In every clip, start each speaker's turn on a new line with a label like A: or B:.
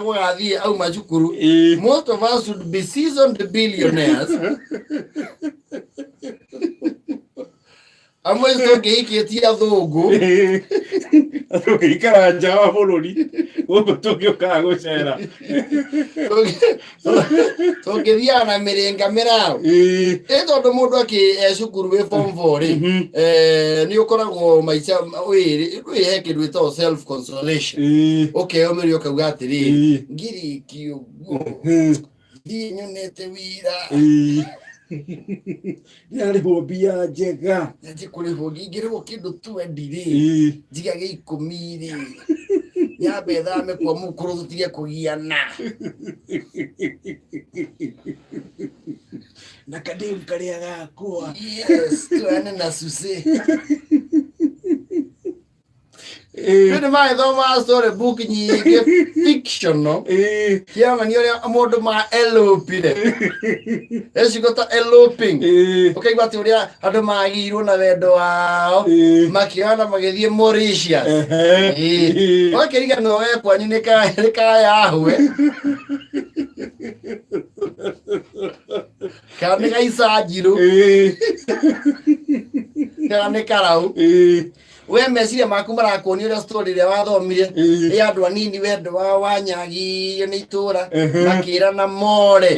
A: wagathie au majukuru. Most of us would be seasoned billionaires. Amwe soke ikitia thungu.
B: Atoke ikanja wa bururi. Ugo tugioka gucera.
A: Soke thiana mirenga mirao. Tondu mundu cukuru wi form 4 ri ni ukoragwo maica wi kindu to self consolation. Okay, umiri ukauga atiri ngiri kiugo thi nyonete wira
B: Yarĩhwo mbia njega.
A: Njĩkũrĩhwo ngĩrĩhwo kĩndũ 20 rĩ njigage 10 rĩ nyambe thame kwa mũkũrũ tũtige kũgiana
B: na kadem karĩa gakwa.
A: Yes, tuane na suce. Kĩndũ magĩthoma story book nyingĩ fictional kĩonania ũrĩa mũndũ elopire ecigota eloping ũkaigua atĩ ũrĩa andũ magĩirwo na wendo wao makĩona magĩthiĩ Mauritius ũgakĩriganĩrwo we kwanyu nĩ kayahwe kana nĩ gaicanjirũ kana nĩ karau. We meciria maku marakuonia ũrĩa story ĩrĩa wathomire ĩ andũ anini wendo wao wanyagio nĩ itũra makĩrana more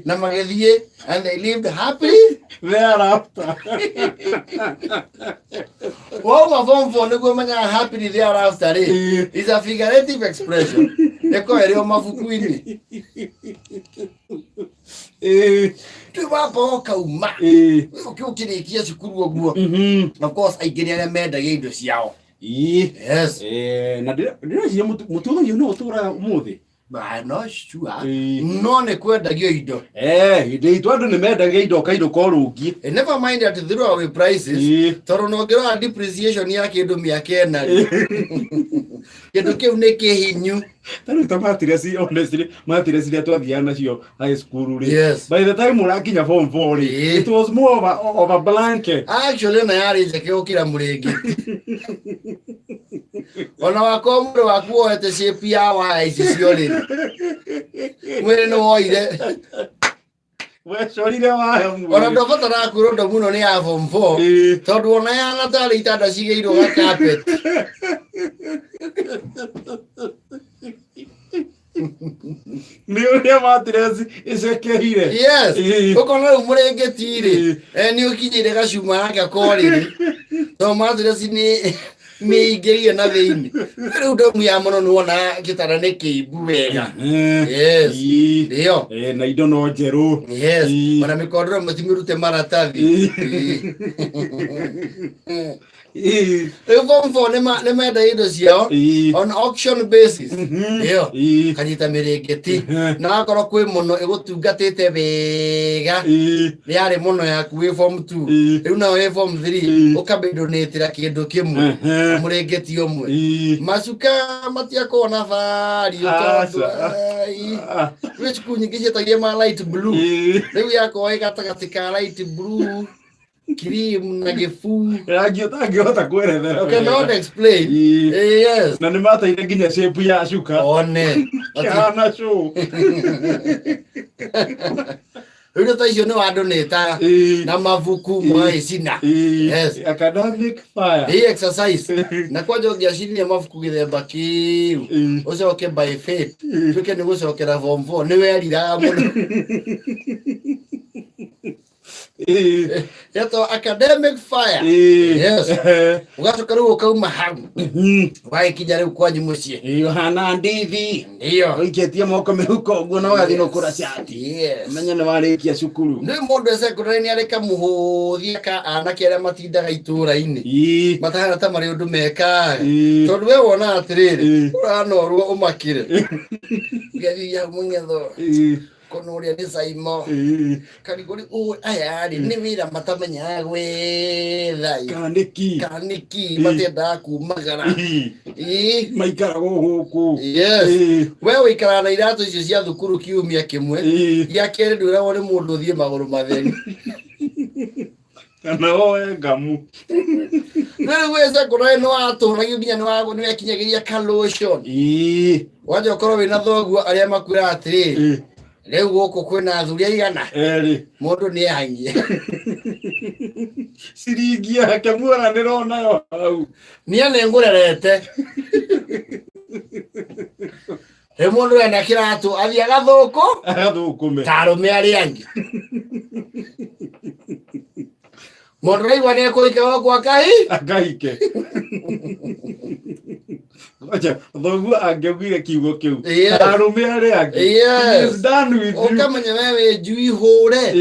A: na magĩthiĩ and they lived happily
B: thereafter.
A: Wauma form 4 nĩguo menyaga happily thereafter rĩ is a figurative expression ĩko ĩrĩ o mabuku-inĩ. Wamba ũkauma ũkĩrĩkia cukuru ũguo of course aingĩ nĩ arĩa mendagia indo ciao. Yes.
B: Na ndĩreciria mũtũũro ũyũ no ũtũũraga ũmũthĩ.
A: I'm not sure. No nĩ kwendagio indo.
B: Hĩndĩ itũ andũ nĩ mendagia indo kairũ ko rũngi.
A: Never mind at throw away prices. Tondũ no ngĩrora depreciation ya kĩndũ mĩaka ĩna rĩ kĩndũ kĩu nĩ kĩhinyu.
B: Tarĩu ta matiresi honestly matiresi rĩa twathiaga nacio high school rĩ.
A: Yes.
B: By the time ũrakinya form 4 rĩ it was more of a blanket.
A: Actually na yarĩ njeke gũkĩra mũrĩngĩ. Ona wako mũndũ waku woete shape ya waya ici cio rĩ mwĩrĩ nĩ woire
B: wecorire waya mwĩrĩ.
A: Ona ndũbataraga kwĩrwo mũno nĩ ya form 4 tondũ ona yana tarĩ itanda cigĩirwo ga carpet.
B: Nĩ ũrĩa matiresi ĩcekeire.
A: Yes. Ũkona rĩu mũrĩngĩti rĩ nĩ ũkinyĩire gacuma yake korĩrĩ tondũ matiresi nĩ ingĩrie na thĩinĩ. Rĩu ndemu ya mũno nĩ wona gĩtanda nĩ kĩimbu wega. Yes. Nĩyo.
B: Na indo no njerũ.
A: Yes. Ona mĩkondoro mũtimĩrute maratathi. Rĩu form 4 nĩ mendagia indo ciao on auction basis. Nĩyo. Kanyita mĩrĩngĩti na akorwo kwĩ mũno ĩgũtungatĩte wega nĩ yarĩ mũno yaku wĩ form 2 rĩu nayo wĩ form 3 ũkambĩndonĩtĩra kĩndũ kĩmwe mũrĩngĩti ũmwe macuka matiakorwo na bari wĩ cukuru nyingĩ ciĩtagia ma light blue rĩu yakorwo ĩ gatagatĩ ka light blue cream na gĩbu
B: rangi ũtangĩhota kwerethera.
A: Cannot explain. Yes.
B: Na nĩ mateire nginya shape ya cuka.
A: One.
B: Kĩhana show.
A: Rĩu ta icio nĩ wandonĩta na mabuku magagĩcina. Yes.
B: Academic fire.
A: Exercise. Na kwanja ũngĩacinia mabuku gĩthemba kĩu ũcoke by fate tuĩke nĩ gũcokera form 4 nĩ weriraga mũno. Yato academic fire. Yes. Ugacoka rĩu ũkauma hau ũgagĩkinya rĩu kwanyu mũciĩ
B: ũhana ndithi ũikĩtie moko mĩhuko ũguo na ũgathiĩ kũgũra cati menye nĩ warĩkia cukuru.
A: Rĩu mũndũ secondary nĩ arĩ kamũhũthia ka anake arĩa matindaga itũũra-inĩ matahana ta marĩ ũndũ mekaga tondũ we wona atĩrĩrĩ ũranorwo ũmakĩre ũgathiĩ mũng'etho kono ũrĩa nĩ Saimo karigũri aya rĩ nĩ wĩra matamenyaga gwetha kanĩki matiendaga kumagara
B: maikaraga gũkũ.
A: Yes. We ũikaraga na iratũ icio cia thukuru kiumia kĩmwe gĩa kerĩ ndwĩragwo nĩ mũndũ ũthiĩ magũrũ matheri
B: kana woe ngamu.
A: Rĩu we secondary nĩ watũragio nginya nĩ wekinyagĩria ka lotion waje ukorwo wina thoguo aria makwira atiri leo guko kwina thuria igana mundu ni ehangie
B: ciringi yake muona ndirona yo hau
A: ni ane ngurerete mundu ena kiratu athia gathukume tarume ari angi mundu raigwa ni kuika kwa
B: akaike acha thoguo angegwire kiugo kiu tarume ari angi is done with you
A: okamenya wewe jui hore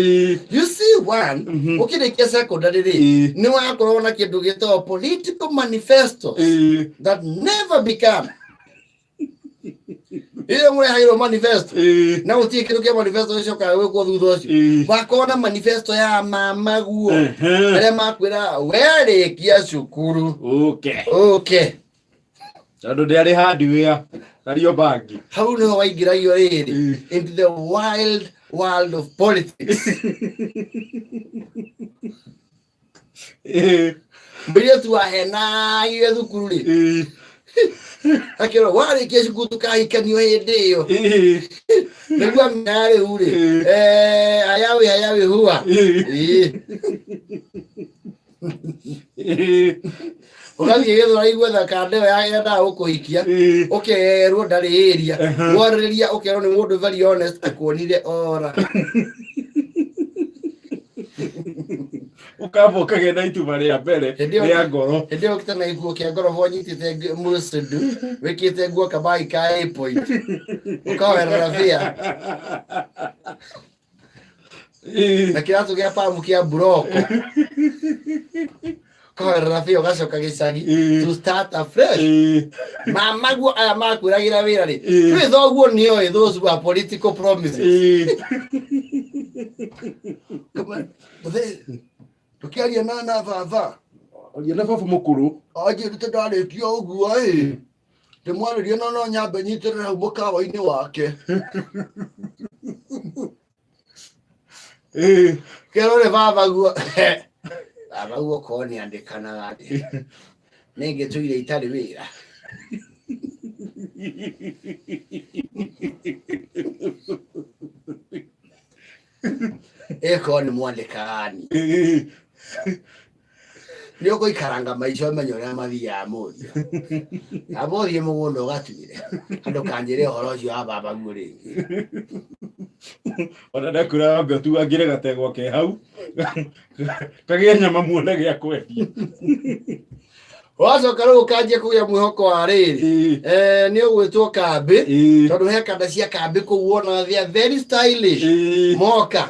A: you see one ukirikia secondary ni wakorwo na kindu gito political manifesto that never become ile mwe hairo manifesto na utie kindu kia manifesto icio ka we ko thutha ucio wakona manifesto ya mama guo aria makwira were kia cukuru okay
B: Tado ndari handi wia kario bangi
A: hau no waingiragio riri into the wild world of politics mbere tu ahena iyo thukuru ri akero wari kia cukuru tukahikanio hindi iyo niguo mnare uri ayawe huwa ugathie githura igwetha kandeo yenda gukuhikia ukerwo ndari area woriria ukerwo ni mundu very honest akwonire ora
B: ukavoka genda ituma ria mbere ria ngoro
A: ndio kitana iguo kia ngoro vonyitite musudu wikite nguo kabai ka point ukawera via na kiratu gia pamu kia broko kawera via ugacoka gicagi to start afresh mama guo aya makwiragira wira ri twi thoguo nio those were political promises tukiaria na baba
B: oye na baba mukuru
A: aje tutarikio uguo ndimwaririe no nyambe nyitirira hau mukawa-ini wake kerore baba guo koni andikanaga ningi tuire itari wira eko ni mwandikani ni uko ikaranga maicho menyo ya mathia amuthia amuthia mugundo gatwire andu kanjire horo cio ababa nguri
B: ona ndakura ngatu angire gategwa ke hau kagia nyama muone gia kwendia
A: wazo karo kaje kuya mwihoko wa riri ni ugwitwo kambi tondu he kanda cia kambi kuwona they are very stylish moka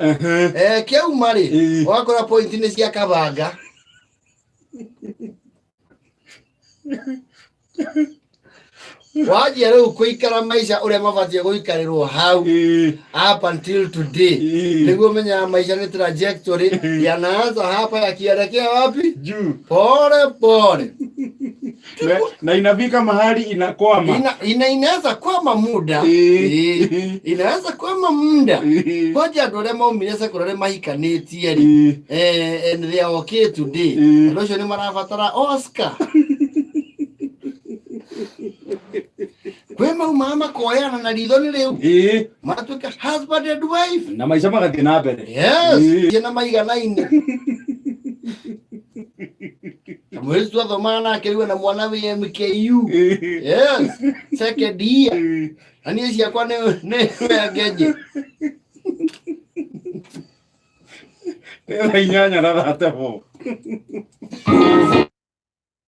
A: kiau mari wakora point ni cia kabanga waje rĩu kuikara maisha uria mabatie guikarirwo hau up until today niguo menya maisha ni trajectory yanaanza hapa yakielekea wapi
B: juu
A: pole
B: na inafika mahali inakwama
A: inaweza kwama muda inaweza kwama muda hoja ndore maumire sekurare mahikanitie ri and they are okay today ndocio ni marabatara Oscar kwema mama koyana na ridhoni leo matuka husband and wife
B: na maisha magathie na mbere
A: yes kina maigana ine mwezi wa dhamana akiliwa na mwana wa MKU yes second year ani cia kwa ne ageje
B: inyanya na thate ho